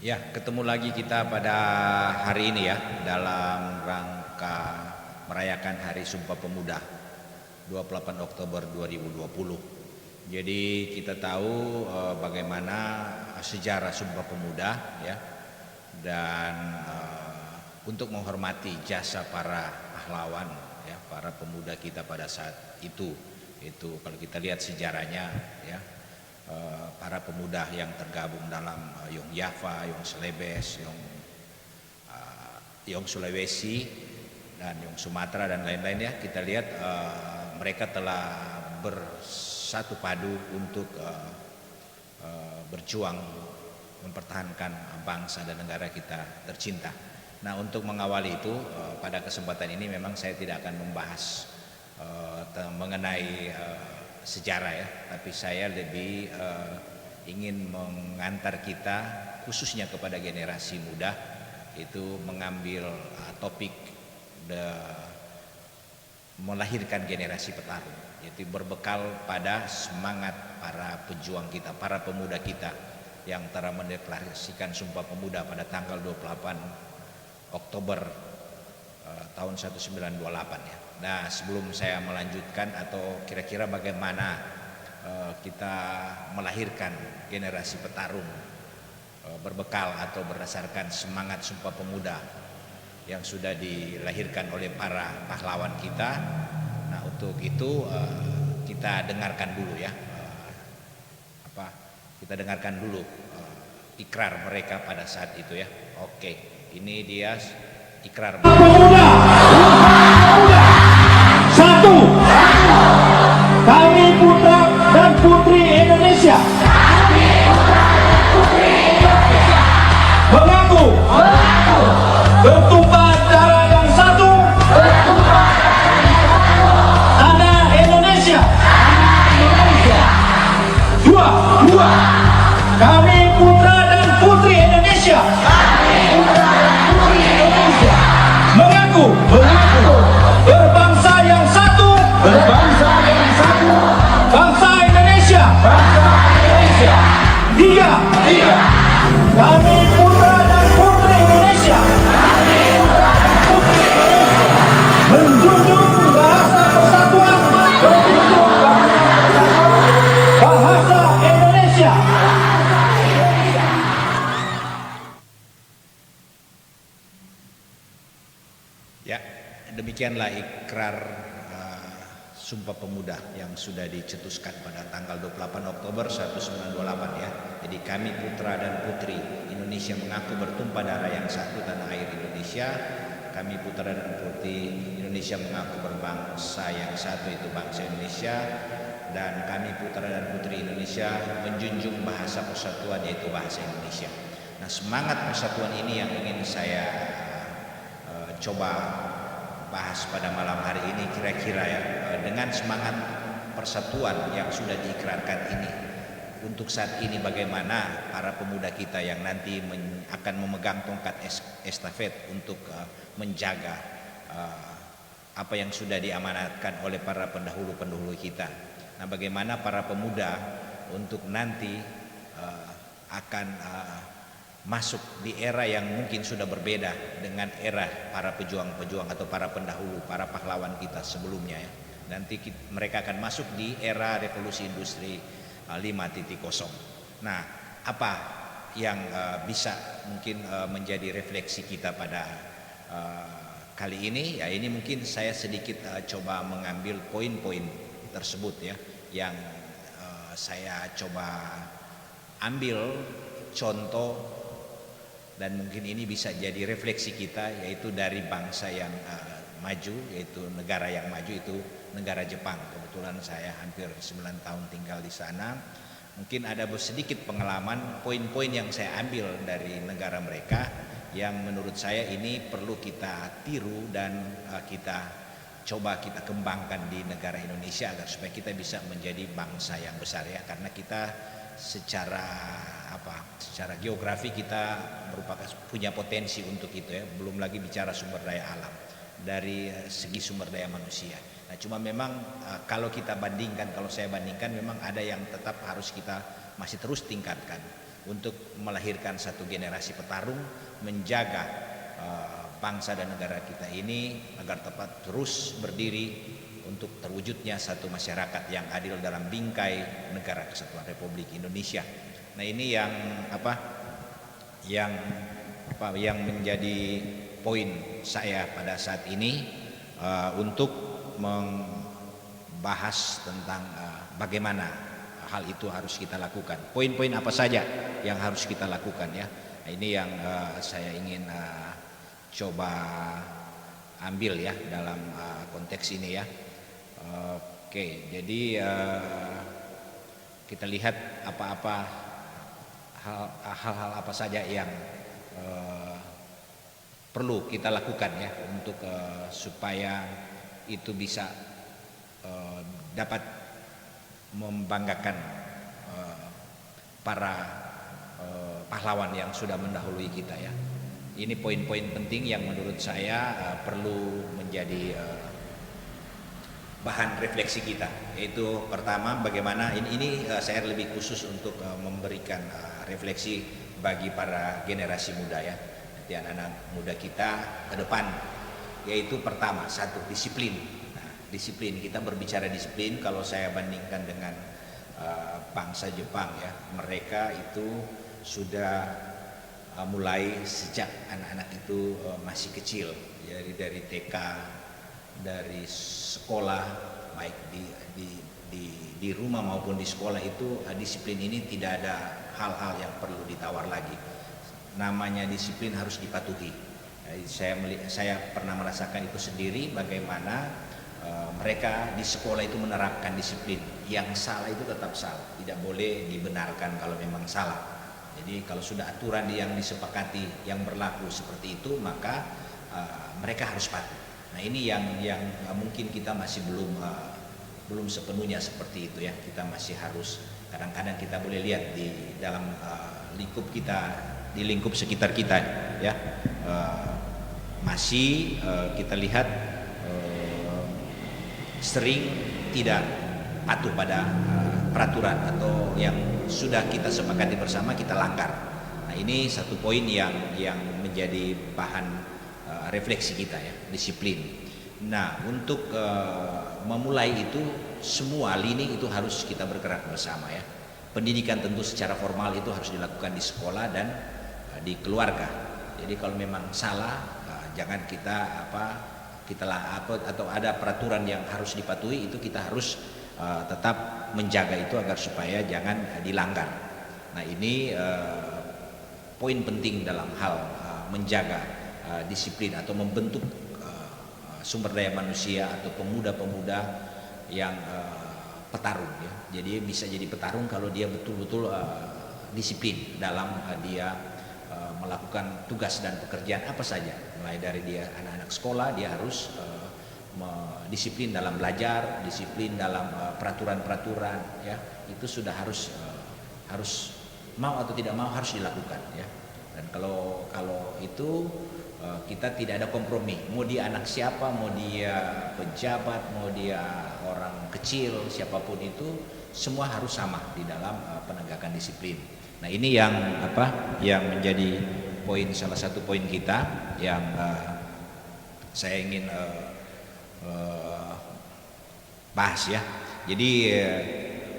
Ya, ketemu lagi kita pada hari ini ya, dalam rangka merayakan Hari Sumpah Pemuda 28 Oktober 2020. Jadi kita tahu bagaimana sejarah Sumpah Pemuda ya, dan untuk menghormati jasa para pahlawan ya, para pemuda kita pada saat itu kalau kita lihat sejarahnya ya, para pemuda yang tergabung dalam Yong Java, Yong Celebes, Yong Sulawesi dan Yong Sumatera dan lain-lain ya, kita lihat mereka telah bersatu padu untuk berjuang mempertahankan bangsa dan negara kita tercinta. Nah, untuk mengawali itu pada kesempatan ini memang saya tidak akan membahas mengenai sejarah ya, tapi saya lebih ingin mengantar kita khususnya kepada generasi muda itu mengambil topik melahirkan generasi petarung, yaitu berbekal pada semangat para pejuang kita, para pemuda kita yang telah mendeklarasikan Sumpah Pemuda pada tanggal 28 Oktober tahun 1928 ya. Nah, sebelum saya melanjutkan atau kira-kira bagaimana kita melahirkan generasi petarung berbekal atau berdasarkan semangat Sumpah Pemuda yang sudah dilahirkan oleh para pahlawan kita. Nah, untuk itu kita dengarkan dulu ya, kita dengarkan dulu ikrar mereka pada saat itu ya. Oke, ini dia ikrar Pemuda, satu, kami putra dan putri Indonesia mengaku bertumpah darah yang satu, tanah Indonesia. Dua, kami putra dan putri Indonesia mengaku berbangsa yang satu, bangsa Indonesia. Tiga, kami putra dan putri Indonesia menjunjung bahasa persatuan, bahasa Indonesia. Ya, demikianlah ikrar Sumpah Pemuda yang sudah dicetuskan pada tanggal 28 Oktober 1928 ya. Jadi kami putra dan putri Indonesia mengaku bertumpah darah yang satu tanah air Indonesia. Kami putra dan putri Indonesia mengaku berbangsa yang satu, itu bangsa Indonesia. Dan kami putra dan putri Indonesia menjunjung bahasa persatuan, yaitu bahasa Indonesia. Nah, semangat persatuan ini yang ingin saya coba bahas pada malam hari ini, kira-kira ya, dengan semangat persatuan yang sudah diikrarkan ini, untuk saat ini bagaimana para pemuda kita yang nanti akan memegang tongkat estafet untuk menjaga apa yang sudah diamanatkan oleh para pendahulu-pendahulu kita. Nah, bagaimana para pemuda untuk nanti akan masuk di era yang mungkin sudah berbeda dengan era para pejuang-pejuang atau para pendahulu, para pahlawan kita sebelumnya ya. Nanti mereka akan masuk di era revolusi industri 5.0. Nah, apa yang bisa mungkin menjadi refleksi kita pada kali ini ya, ini mungkin saya sedikit coba mengambil poin-poin tersebut ya, yang saya coba ambil contoh dan mungkin ini bisa jadi refleksi kita, yaitu dari bangsa yang maju, yaitu negara yang maju, itu negara Jepang. Kebetulan saya hampir 9 tahun tinggal di sana. Mungkin ada sedikit pengalaman, poin-poin yang saya ambil dari negara mereka yang menurut saya ini perlu kita tiru dan kita coba kita kembangkan di negara Indonesia agar supaya kita bisa menjadi bangsa yang besar ya, karena kita secara geografi kita merupakan punya potensi untuk itu ya, belum lagi bicara sumber daya alam dari segi sumber daya manusia. Nah, cuma memang kalau saya bandingkan memang ada yang tetap harus kita masih terus tingkatkan. untuk melahirkan satu generasi petarung, menjaga bangsa dan negara kita ini agar tepat terus berdiri untuk terwujudnya satu masyarakat yang adil dalam bingkai negara kesatuan Republik Indonesia. Nah, ini yang menjadi poin saya pada saat ini untuk membahas tentang bagaimana hal itu harus kita lakukan. Poin-poin apa saja yang harus kita lakukan ya. Nah, ini yang saya ingin coba ambil ya dalam konteks ini ya. Oke, jadi kita lihat hal-hal apa saja yang perlu kita lakukan ya untuk supaya itu bisa dapat membanggakan para pahlawan yang sudah mendahului kita ya. Ini poin-poin penting yang menurut saya perlu menjadi bahan refleksi kita, yaitu pertama bagaimana ini saya lebih khusus untuk memberikan refleksi bagi para generasi muda ya, nanti anak-anak muda kita ke depan, yaitu pertama satu disiplin. Nah, disiplin, kita berbicara disiplin, kalau saya bandingkan dengan bangsa Jepang ya, mereka itu sudah mulai sejak anak-anak itu masih kecil, jadi dari TK, dari sekolah, baik di rumah maupun di sekolah itu disiplin ini tidak ada hal-hal yang perlu ditawar lagi. Namanya disiplin harus dipatuhi. Saya pernah merasakan itu sendiri, bagaimana mereka di sekolah itu menerapkan disiplin. Yang salah itu tetap salah, tidak boleh dibenarkan kalau memang salah. Jadi kalau sudah aturan yang disepakati yang berlaku seperti itu, maka mereka harus patuh. Nah, ini yang mungkin kita masih belum sepenuhnya seperti itu ya. Kita masih harus, kadang-kadang kita boleh lihat di dalam lingkup kita, di lingkup sekitar kita ya, masih kita lihat sering tidak patuh pada peraturan atau yang sudah kita sepakati bersama kita langgar. Nah, ini satu poin yang menjadi bahan refleksi kita ya, disiplin. Nah, untuk memulai itu semua lini itu harus kita bergerak bersama ya. Pendidikan tentu secara formal itu harus dilakukan di sekolah dan di keluarga. Jadi kalau memang salah, jangan kita atau ada peraturan yang harus dipatuhi, itu kita harus tetap menjaga itu agar supaya jangan dilanggar. Nah, ini poin penting dalam hal menjaga disiplin atau membentuk sumber daya manusia atau pemuda-pemuda yang petarung ya. Jadi bisa jadi petarung kalau dia betul-betul disiplin dalam dia melakukan tugas dan pekerjaan apa saja. Mulai dari dia anak-anak sekolah, dia harus disiplin dalam belajar, disiplin dalam peraturan-peraturan ya. Itu sudah harus mau atau tidak mau harus dilakukan ya. Dan kalau itu kita tidak ada kompromi, mau dia anak siapa, mau dia pejabat, mau dia orang kecil, siapapun itu semua harus sama di dalam penegakan disiplin. Nah, ini yang menjadi salah satu poin kita yang saya ingin bahas ya. Jadi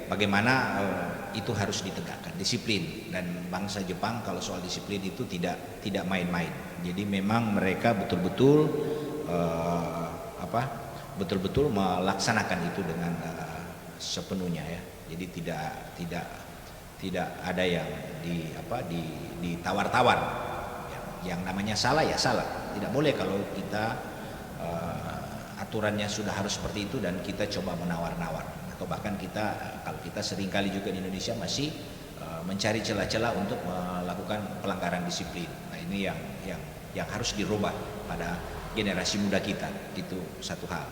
bagaimana itu harus ditegakkan disiplin, dan bangsa Jepang kalau soal disiplin itu tidak main-main. Jadi memang mereka betul-betul melaksanakan itu dengan sepenuhnya ya. Jadi tidak ada yang ditawar-tawar. Yang namanya salah ya salah. Tidak boleh kalau kita aturannya sudah harus seperti itu dan kita coba menawar-nawar. Atau bahkan kalau kita seringkali juga di Indonesia masih mencari celah-celah untuk melakukan pelanggaran disiplin. Nah, ini yang harus dirubah pada generasi muda kita, itu satu hal.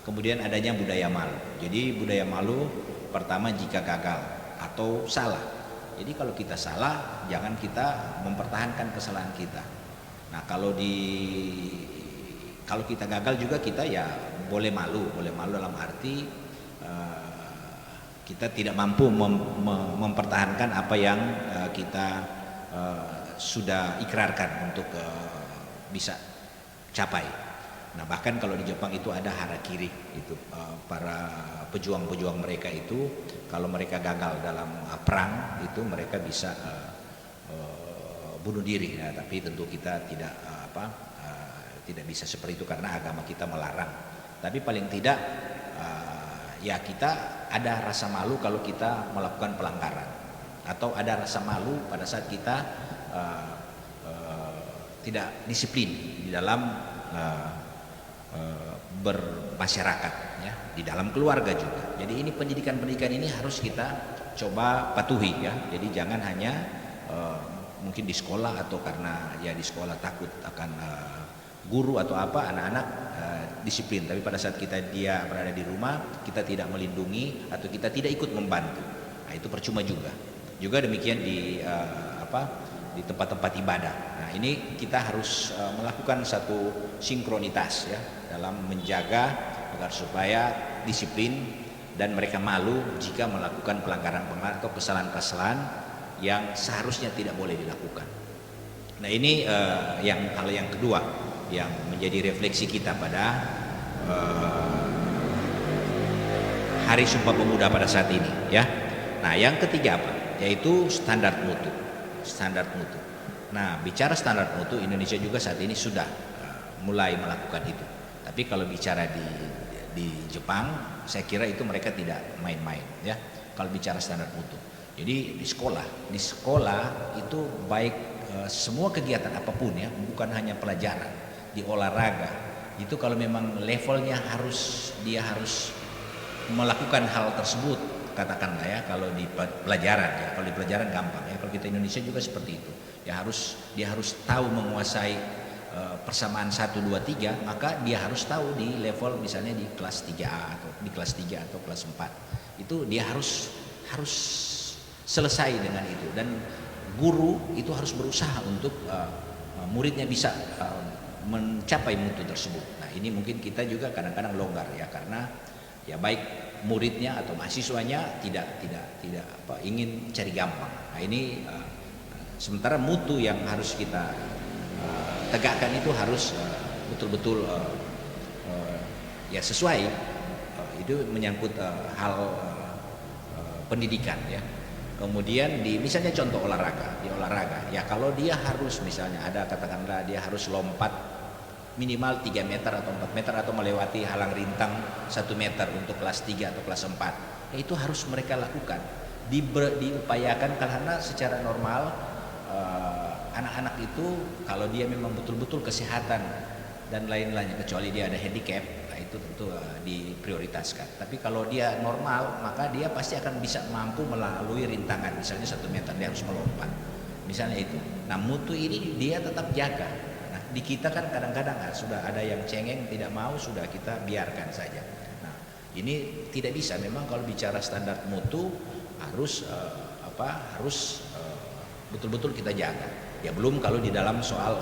Kemudian adanya budaya malu. Jadi budaya malu pertama jika gagal atau salah. Jadi kalau kita salah, jangan kita mempertahankan kesalahan kita. Nah, kalau kita gagal juga kita ya boleh malu dalam arti kita tidak mampu mempertahankan apa yang kita sudah ikrarkan untuk bisa capai. Nah, bahkan kalau di Jepang itu ada harakiri, itu para pejuang-pejuang mereka itu kalau mereka gagal dalam perang itu mereka bisa bunuh diri. Nah, tapi tentu kita tidak tidak bisa seperti itu karena agama kita melarang. Tapi paling tidak ya kita ada rasa malu kalau kita melakukan pelanggaran, atau ada rasa malu pada saat kita tidak disiplin di dalam bermasyarakat, ya, di dalam keluarga juga. Jadi ini pendidikan ini harus kita coba patuhi, ya. Jadi jangan hanya mungkin di sekolah atau karena ya di sekolah takut akan guru atau apa, anak-anak disiplin, tapi pada saat dia berada di rumah kita tidak melindungi atau kita tidak ikut membantu, nah itu percuma juga. Juga demikian di di tempat-tempat ibadah. Nah, ini kita harus melakukan satu sinkronitas, ya, dalam menjaga agar supaya disiplin dan mereka malu jika melakukan pelanggaran atau kesalahan-kesalahan yang seharusnya tidak boleh dilakukan. Nah, ini hal yang kedua yang menjadi refleksi kita pada Hari Sumpah Pemuda pada saat ini, ya. Nah, yang ketiga apa? Yaitu standar mutu. Standar mutu. Nah, bicara standar mutu, Indonesia juga saat ini sudah mulai melakukan itu. Tapi kalau bicara di Jepang, saya kira itu mereka tidak main-main, ya. Kalau bicara standar mutu. Jadi di sekolah itu baik semua kegiatan apapun, ya, bukan hanya pelajaran, di olahraga itu kalau memang levelnya dia harus melakukan hal tersebut, katakanlah, ya, kalau di pelajaran, ya, kalau di pelajaran gampang, ya, kalau kita Indonesia juga seperti itu, ya, dia harus tahu menguasai persamaan 1, 2, 3, maka dia harus tahu di level misalnya di kelas 3A atau di kelas 3 atau kelas 4 itu dia harus selesai dengan itu, dan guru itu harus berusaha untuk muridnya bisa mencapai mutu tersebut. Nah, ini mungkin kita juga kadang-kadang longgar, ya, karena ya baik muridnya atau mahasiswanya tidak ingin cari gampang. Nah, ini sementara mutu yang harus kita tegakkan itu harus betul-betul ya sesuai. Itu menyangkut hal pendidikan, ya. Kemudian misalnya contoh olahraga, ya, kalau dia harus misalnya ada katakanlah dia harus lompat minimal 3 meter atau 4 meter atau melewati halang rintang 1 meter untuk kelas 3 atau kelas 4, ya, itu harus mereka lakukan, diupayakan, karena secara normal anak-anak itu kalau dia memang betul-betul kesehatan dan lain-lainnya, kecuali dia ada handicap, nah itu tentu diprioritaskan. Tapi kalau dia normal, maka dia pasti akan bisa mampu melalui rintangan, misalnya 1 meter dia harus melompat, misalnya itu. Nah, mutu ini dia tetap jaga. Nah, di kita kan kadang-kadang sudah ada yang cengeng, tidak mau, sudah kita biarkan saja. Nah, ini tidak bisa. Memang kalau bicara standar mutu harus betul-betul kita jaga. Ya, belum kalau di dalam soal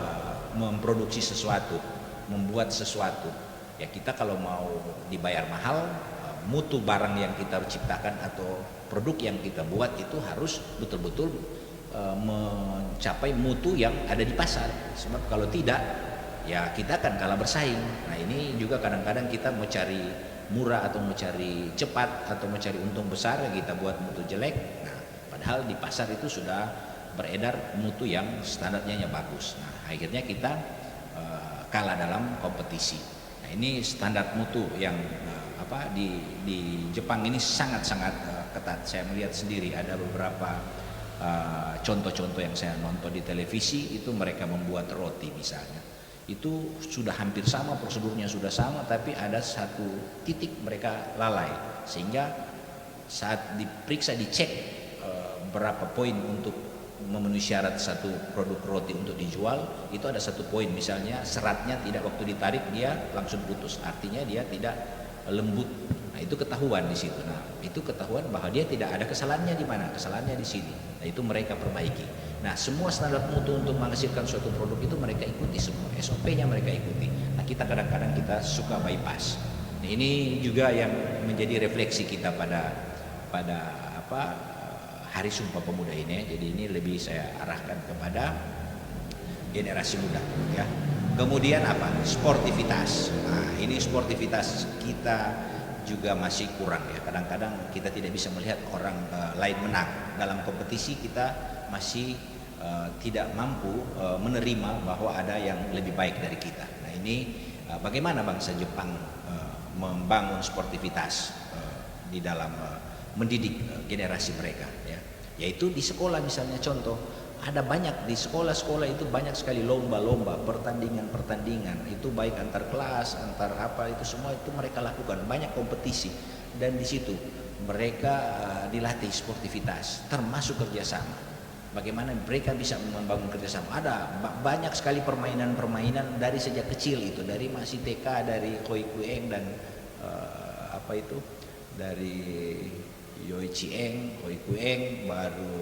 memproduksi sesuatu, membuat sesuatu, ya, kita kalau mau dibayar mahal, mutu barang yang kita ciptakan atau produk yang kita buat itu harus betul-betul mencapai mutu yang ada di pasar. Sebab kalau tidak, ya kita akan kalah bersaing. Nah, ini juga kadang-kadang kita mau cari murah atau mau cari cepat atau mau cari untung besar, ya kita buat mutu jelek. Nah, padahal di pasar itu sudah beredar mutu yang standarnya bagus. Nah, akhirnya kita kalah dalam kompetisi. Nah, ini standar mutu yang di Jepang ini sangat-sangat ketat. Saya melihat sendiri ada beberapa contoh-contoh yang saya nonton di televisi, itu mereka membuat roti misalnya. Itu sudah hampir sama, prosedurnya sudah sama, tapi ada satu titik mereka lalai, sehingga saat diperiksa, dicek berapa poin untuk memenuhi syarat satu produk roti untuk dijual, itu ada satu poin, misalnya seratnya tidak, waktu ditarik dia langsung putus, artinya dia tidak lembut. Nah, itu ketahuan di situ. Nah, itu ketahuan bahwa dia tidak ada kesalahannya di mana, kesalahannya di sini. Nah, itu mereka perbaiki. Nah, semua standar mutu untuk menghasilkan suatu produk itu mereka ikuti semua, SOP-nya mereka ikuti. Nah, kita kadang-kadang kita suka bypass. Nah, ini juga yang menjadi refleksi kita pada Hari Sumpah Pemuda ini. Jadi ini lebih saya arahkan kepada generasi muda ya. Kemudian apa? Sportivitas. Nah, ini sportivitas kita juga masih kurang ya. Kadang-kadang kita tidak bisa melihat orang lain menang dalam kompetisi, kita masih tidak mampu menerima bahwa ada yang lebih baik dari kita. Nah, ini bagaimana bangsa Jepang membangun sportivitas di dalam mendidik generasi mereka ya. Yaitu di sekolah misalnya, contoh ada banyak di sekolah-sekolah itu banyak sekali lomba-lomba, pertandingan-pertandingan, itu baik antar kelas, antar apa, itu semua itu mereka lakukan, banyak kompetisi, dan di situ mereka dilatih sportivitas, termasuk kerjasama. Bagaimana mereka bisa membangun kerjasama? Ada banyak sekali permainan-permainan dari sejak kecil itu, dari masih TK, dari Hoi Kueng dan apa itu, dari Yoi Chieng, Hoi Kueng, baru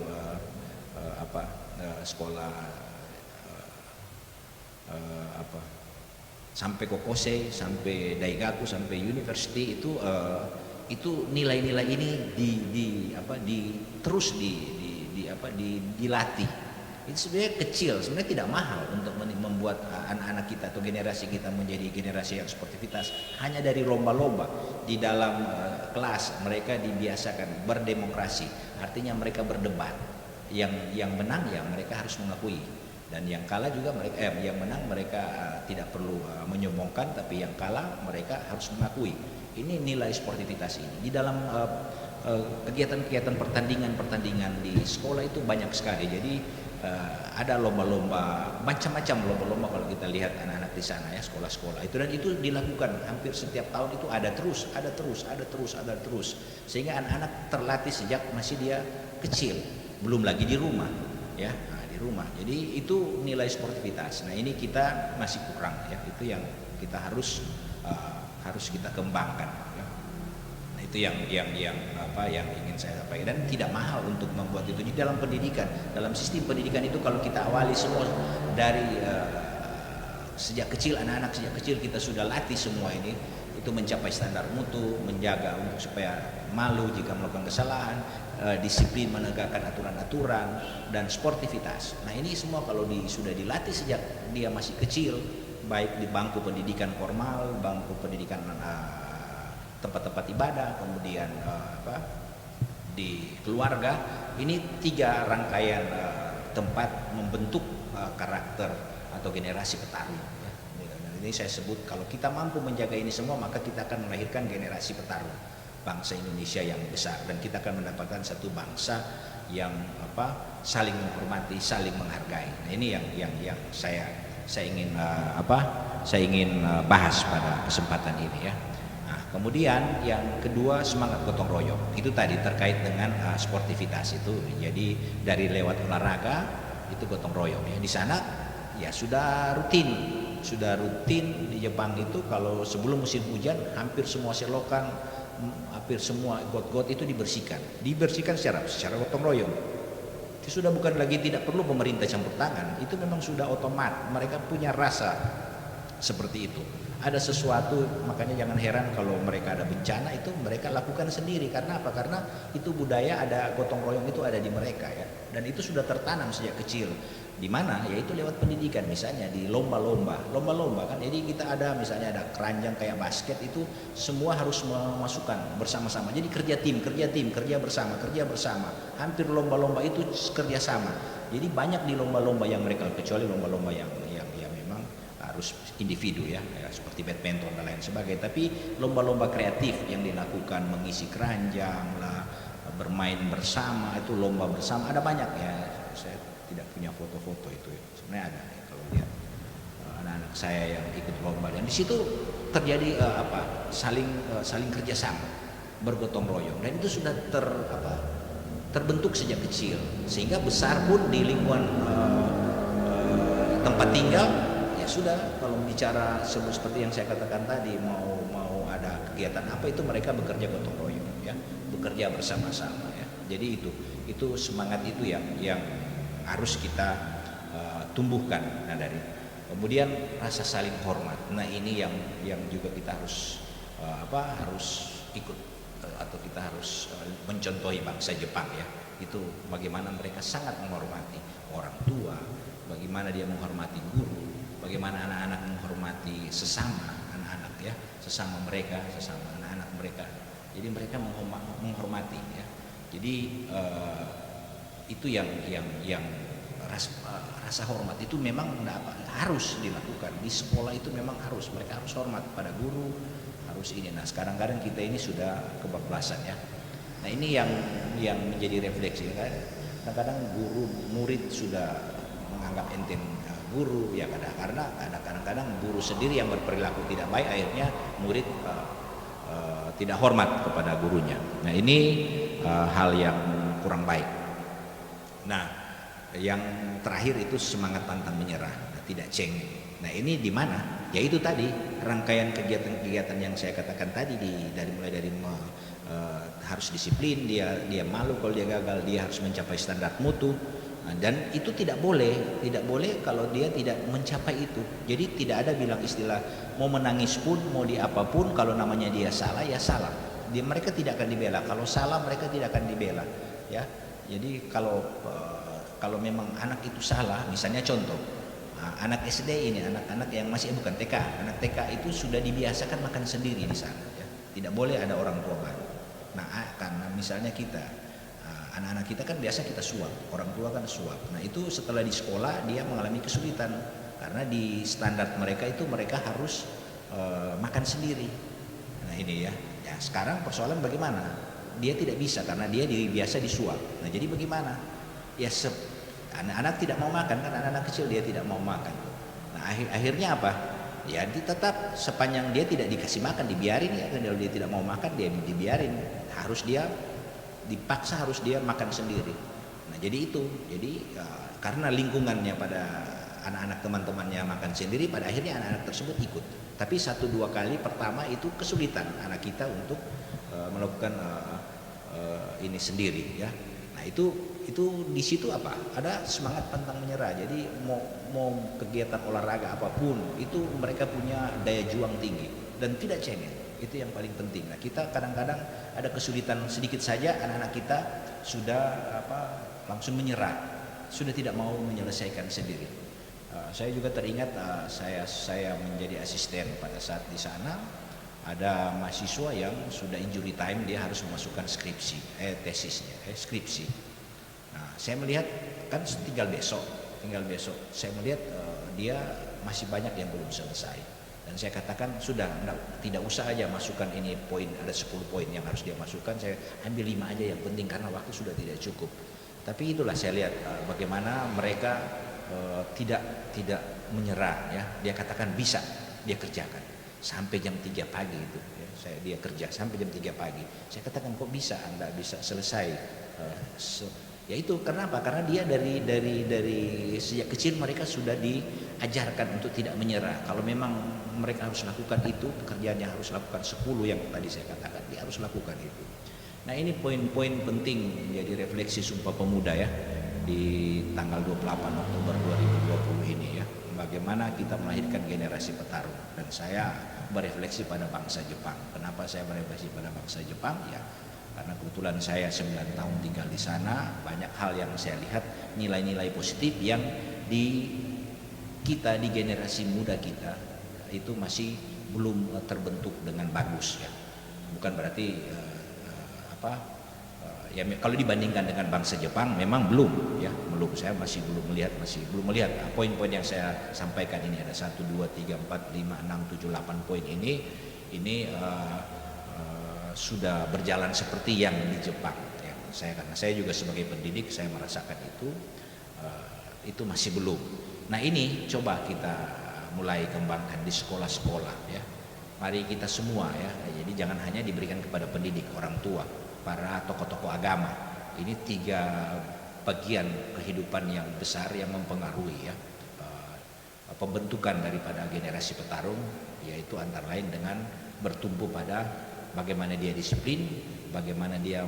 sekolah sampai Kokosei, sampai Daigaku, sampai university, itu nilai-nilai ini terus dilatih. Itu sebenarnya kecil, sebenarnya tidak mahal untuk membuat anak-anak kita atau generasi kita menjadi generasi yang sportivitas. Hanya dari lomba-lomba di dalam kelas mereka dibiasakan berdemokrasi, artinya mereka berdebat. Yang menang ya mereka harus mengakui, dan yang kalah juga mereka yang menang mereka tidak perlu menyombongkan, tapi yang kalah mereka harus mengakui. Ini nilai sportivitas ini di dalam kegiatan-kegiatan pertandingan di sekolah itu banyak sekali. Jadi ada lomba-lomba, macam-macam lomba-lomba kalau kita lihat anak-anak di sana ya, sekolah-sekolah itu, dan itu dilakukan hampir setiap tahun, itu ada terus, sehingga anak-anak terlatih sejak masih dia kecil, belum lagi di rumah ya. Nah, di rumah, jadi itu nilai sportivitas. Nah, ini kita masih kurang ya, itu yang kita harus kita kembangkan ya. Nah, itu yang ingin saya sampaikan, dan tidak mahal untuk membuat itu di dalam pendidikan. Dalam sistem pendidikan itu kalau kita awali semua dari sejak kecil, anak-anak sejak kecil kita sudah latih semua ini, itu mencapai standar mutu, menjaga untuk supaya malu jika melakukan kesalahan, disiplin menegakkan aturan-aturan, dan sportivitas. Nah, ini semua kalau sudah dilatih sejak dia masih kecil, baik di bangku pendidikan formal, bangku pendidikan tempat-tempat ibadah, kemudian di keluarga, ini 3 rangkaian tempat membentuk karakter atau generasi petarung. Ini saya sebut, kalau kita mampu menjaga ini semua, maka kita akan melahirkan generasi petarung, bangsa Indonesia yang besar, dan kita akan mendapatkan satu bangsa yang saling menghormati, saling menghargai. Nah, ini yang saya ingin bahas pada kesempatan ini ya. Nah, kemudian yang kedua, semangat gotong royong. Itu tadi terkait dengan sportivitas itu. Jadi dari lewat olahraga itu gotong royong ya. Di sana ya sudah rutin di Jepang itu, kalau sebelum musim hujan hampir semua selokan, hampir semua got-got itu dibersihkan secara gotong royong. Itu sudah bukan lagi, tidak perlu pemerintah campur tangan, itu memang sudah otomat, mereka punya rasa seperti itu. Ada sesuatu, makanya jangan heran kalau mereka ada bencana, itu mereka lakukan sendiri. Karena apa? Karena itu budaya, ada gotong royong itu ada di mereka ya, dan itu sudah tertanam sejak kecil. Di mana? Yaitu lewat pendidikan, misalnya di lomba-lomba kan. Jadi kita ada misalnya ada keranjang kayak basket, itu semua harus memasukkan bersama-sama. Jadi kerja tim, kerja bersama. Hampir lomba-lomba itu kerja sama. Jadi banyak di lomba-lomba yang mereka, kecuali lomba-lomba yang memang harus individu ya, seperti badminton dan lain sebagainya. Tapi lomba-lomba kreatif yang dilakukan, mengisi keranjang lah, bermain bersama, itu lomba bersama, ada banyak ya. Saya tidak punya foto-foto itu ya. Sebenarnya ada ya, kalau lihat anak-anak saya yang ikut lomba, dan di situ terjadi saling kerjasama, bergotong royong, dan itu sudah terbentuk sejak kecil, sehingga besar pun di lingkungan tempat tinggal ya sudah. Kalau bicara seperti yang saya katakan tadi, mau ada kegiatan apa, itu mereka bekerja gotong royong ya, bekerja bersama-sama ya. Jadi itu semangat itu yang harus kita tumbuhkan. Nah, dari kemudian rasa saling hormat. Nah, ini yang juga kita harus harus ikut atau kita harus mencontohi bangsa Jepang ya. itu bagaimana mereka sangat menghormati orang tua, bagaimana dia menghormati guru, bagaimana anak-anak menghormati sesama anak-anak ya, sesama mereka, sesama anak-anak mereka. Jadi mereka menghormati ya. Jadi itu yang rasa hormat itu memang harus dilakukan di sekolah. Itu memang harus, mereka harus hormat pada guru, harus ini. Nah sekarang kadang kita ini sudah kebablasan ya. Nah ini yang menjadi refleksi kan. Kadang-kadang guru murid sudah menganggap enteng guru ya, karena kadang-kadang guru sendiri yang berperilaku tidak baik, akhirnya murid tidak hormat kepada gurunya. Nah ini hal yang kurang baik. Nah yang terakhir itu semangat pantang menyerah, tidak cengeng. Nah ini di mana? Ya itu tadi rangkaian kegiatan-kegiatan yang saya katakan tadi, mulai dari harus disiplin, dia malu kalau dia gagal, dia harus mencapai standar mutu. Nah, dan itu tidak boleh kalau dia tidak mencapai itu. Jadi tidak ada bilang istilah mau menangis pun, mau di apapun, kalau namanya dia salah ya salah. Mereka tidak akan dibela. Kalau salah mereka tidak akan dibela. Ya, jadi kalau memang anak itu salah, misalnya contoh, anak SD ini, anak-anak yang masih bukan TK, anak TK itu sudah dibiasakan makan sendiri di sana. Ya. Tidak boleh ada orang tua baru. Nah, karena misalnya anak-anak kita kan biasa kita suap, orang tua kan suap. Nah itu setelah di sekolah dia mengalami kesulitan karena di standar mereka itu mereka harus makan sendiri. Nah ini ya sekarang persoalan bagaimana? Dia tidak bisa karena dia biasa disuap. Nah jadi bagaimana? Ya anak-anak tidak mau makan kan, anak-anak kecil dia tidak mau makan. Nah akhirnya apa? Ya tetap sepanjang dia tidak dikasih makan dibiarin ya. Kalau dia tidak mau makan dia dibiarin, dipaksa harus dia makan sendiri. Nah jadi karena lingkungannya pada anak-anak teman-temannya makan sendiri, pada akhirnya anak-anak tersebut ikut. Tapi 1-2 kali pertama itu kesulitan anak kita untuk melakukan ini sendiri ya. Nah itu di situ apa? Ada semangat pantang menyerah. Jadi mau kegiatan olahraga apapun itu mereka punya daya juang tinggi dan tidak cengeng. Itu yang paling penting. Nah kita kadang-kadang ada kesulitan sedikit saja, anak-anak kita sudah langsung menyerah, sudah tidak mau menyelesaikan sendiri. Saya juga teringat saya menjadi asisten pada saat di sana, ada mahasiswa yang sudah injury time, dia harus memasukkan skripsi. Nah, saya melihat kan tinggal besok. Saya melihat dia masih banyak yang belum selesai. Dan saya katakan sudah tidak usah aja masukkan ini poin, ada 10 poin yang harus dia masukkan, saya ambil 5 aja yang penting karena waktu sudah tidak cukup. Tapi itulah saya lihat bagaimana mereka tidak menyerah ya. Dia katakan bisa, dia kerjakan sampai jam 3 pagi itu ya. Dia kerja sampai jam 3 pagi. Saya katakan kok bisa Anda bisa selesai ya itu karena apa? Karena dia dari sejak kecil mereka sudah diajarkan untuk tidak menyerah. Kalau memang mereka harus lakukan itu, pekerjaannya harus lakukan 10 yang tadi saya katakan, dia harus lakukan itu. Nah ini poin-poin penting menjadi refleksi Sumpah Pemuda ya di tanggal 28 Oktober 2020 ini ya. Bagaimana kita melahirkan generasi petarung. Dan saya berefleksi pada bangsa Jepang. Kenapa saya berefleksi pada bangsa Jepang? Ya karena kebetulan saya 9 tahun tinggal di sana, banyak hal yang saya lihat nilai-nilai positif yang di generasi muda kita itu masih belum terbentuk dengan bagus ya. Bukan berarti ya kalau dibandingkan dengan bangsa Jepang memang belum ya, saya masih belum melihat poin-poin yang saya sampaikan ini ada 1 2 3 4 5 6 7 8 poin ini sudah berjalan seperti yang di Jepang ya. Karena saya juga sebagai pendidik saya merasakan itu masih belum. Nah ini coba kita mulai kembangkan di sekolah-sekolah ya. Mari kita semua ya. Jadi jangan hanya diberikan kepada pendidik, orang tua, para tokoh-tokoh agama. Ini 3 bagian kehidupan yang besar yang mempengaruhi ya pembentukan daripada generasi petarung, yaitu antara lain dengan bertumpu pada bagaimana dia disiplin, bagaimana dia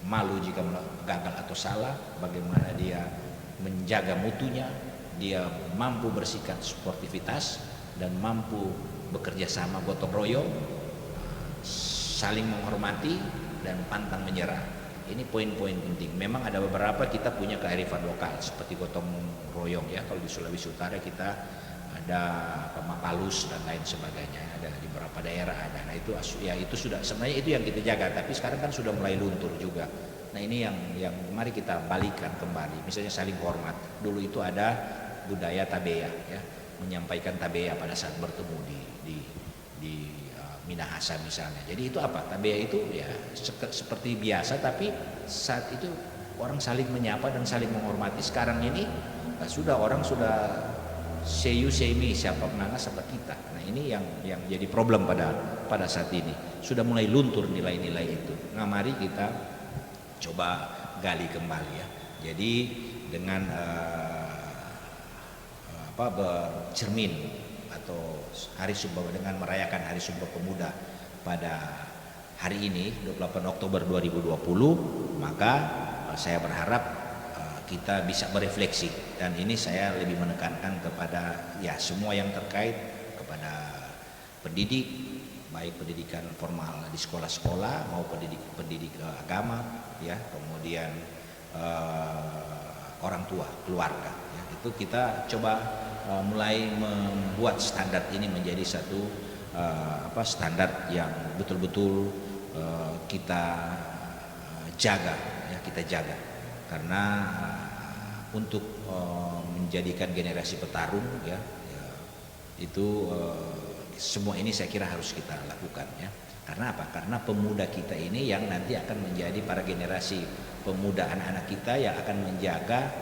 malu jika gagal atau salah, bagaimana dia menjaga mutunya, dia mampu bersikap sportivitas dan mampu bekerja sama gotong royong, saling menghormati dan pantang menyerah. ini poin-poin penting. Memang ada beberapa kita punya kearifan lokal seperti gotong royong ya. Kalau di Sulawesi Utara kita ada Mapalus dan lain sebagainya. Ada di beberapa daerah ada. Nah itu ya itu sudah sebenarnya itu yang kita jaga. Tapi sekarang kan sudah mulai luntur juga. Nah ini yang mari kita balikan kembali. Misalnya saling hormat. Dulu itu ada budaya tabeya ya, menyampaikan tabeya pada saat bertemu di Minahasa misalnya. Jadi itu apa? Tabeya itu ya seperti biasa, tapi saat itu orang saling menyapa dan saling menghormati. Sekarang ini orang sudah say you say me, siapa menanga siapa kita. Nah ini yang jadi problem pada saat ini. Sudah mulai luntur nilai-nilai itu. Nah mari kita coba gali kembali ya. Jadi dengan bercermin atau Hari Sumpah, dengan merayakan Hari Sumpah Pemuda pada hari ini 28 Oktober 2020, maka saya berharap kita bisa berefleksi, dan ini saya lebih menekankan kepada ya semua yang terkait kepada pendidik, baik pendidikan formal di sekolah-sekolah maupun pendidik agama ya, kemudian orang tua, keluarga ya. Itu kita coba mulai membuat standar ini menjadi satu standar yang betul-betul kita jaga ya, karena untuk menjadikan generasi petarung ya, itu semua ini saya kira harus kita lakukan ya. Karena apa? Karena pemuda kita ini yang nanti akan menjadi para generasi pemuda, anak-anak kita yang akan menjaga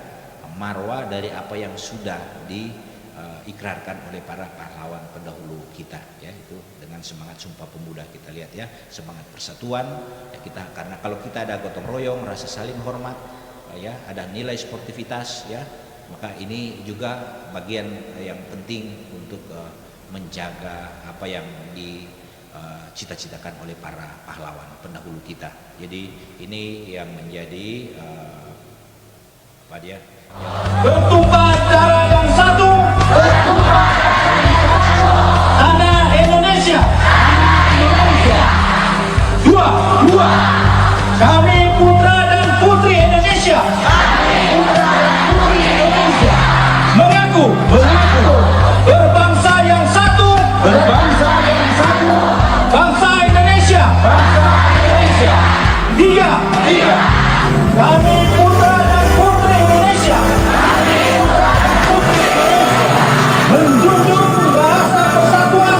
marwah dari apa yang sudah diikrarkan oleh para pahlawan pendahulu kita ya. Itu dengan semangat Sumpah Pemuda kita lihat ya, semangat persatuan ya kita, karena kalau kita ada gotong royong, rasa saling hormat ya, ada nilai sportivitas ya, maka ini juga bagian yang penting untuk menjaga apa yang dicita-citakan oleh para pahlawan pendahulu kita. Jadi ini yang menjadi Bertumpah darah yang satu, tanah Indonesia. Dua, kami putra dan putri Indonesia. Mengaku berbangsa yang satu, bangsa Indonesia. Tiga, kami putra dan putri Indonesia. Menjunjung bahasa persatuan,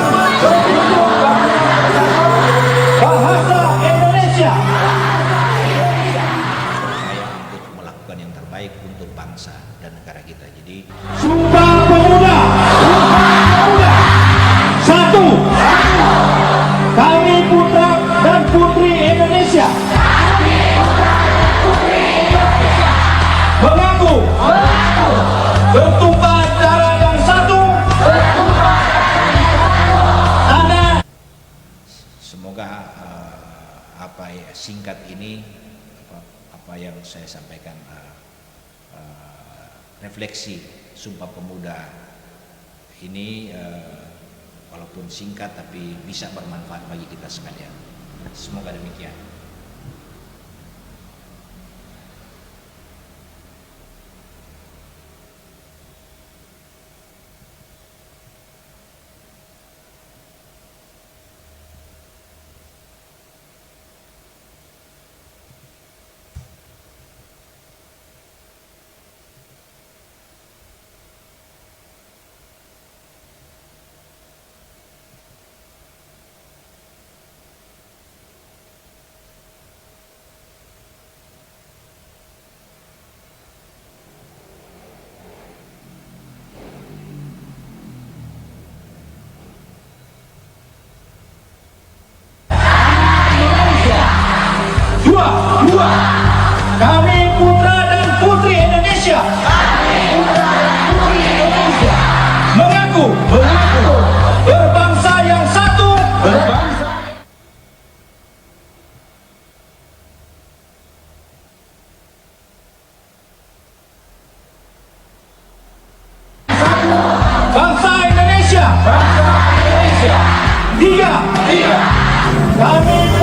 bahasa Indonesia. Berupaya untuk melakukan yang terbaik untuk bangsa dan negara kita. Jadi Sumpah Pemuda. Satu, kami putra dan putri Indonesia. Mengaku bertumpah darah yang satu, tanah. semoga singkat ini apa yang saya sampaikan, refleksi Sumpah Pemuda ini walaupun singkat tapi bisa bermanfaat bagi kita sekalian. Semoga demikian. Dua, kami putra dan putri Indonesia. Mengaku berbangsa yang satu, bangsa Indonesia. Tiga, kami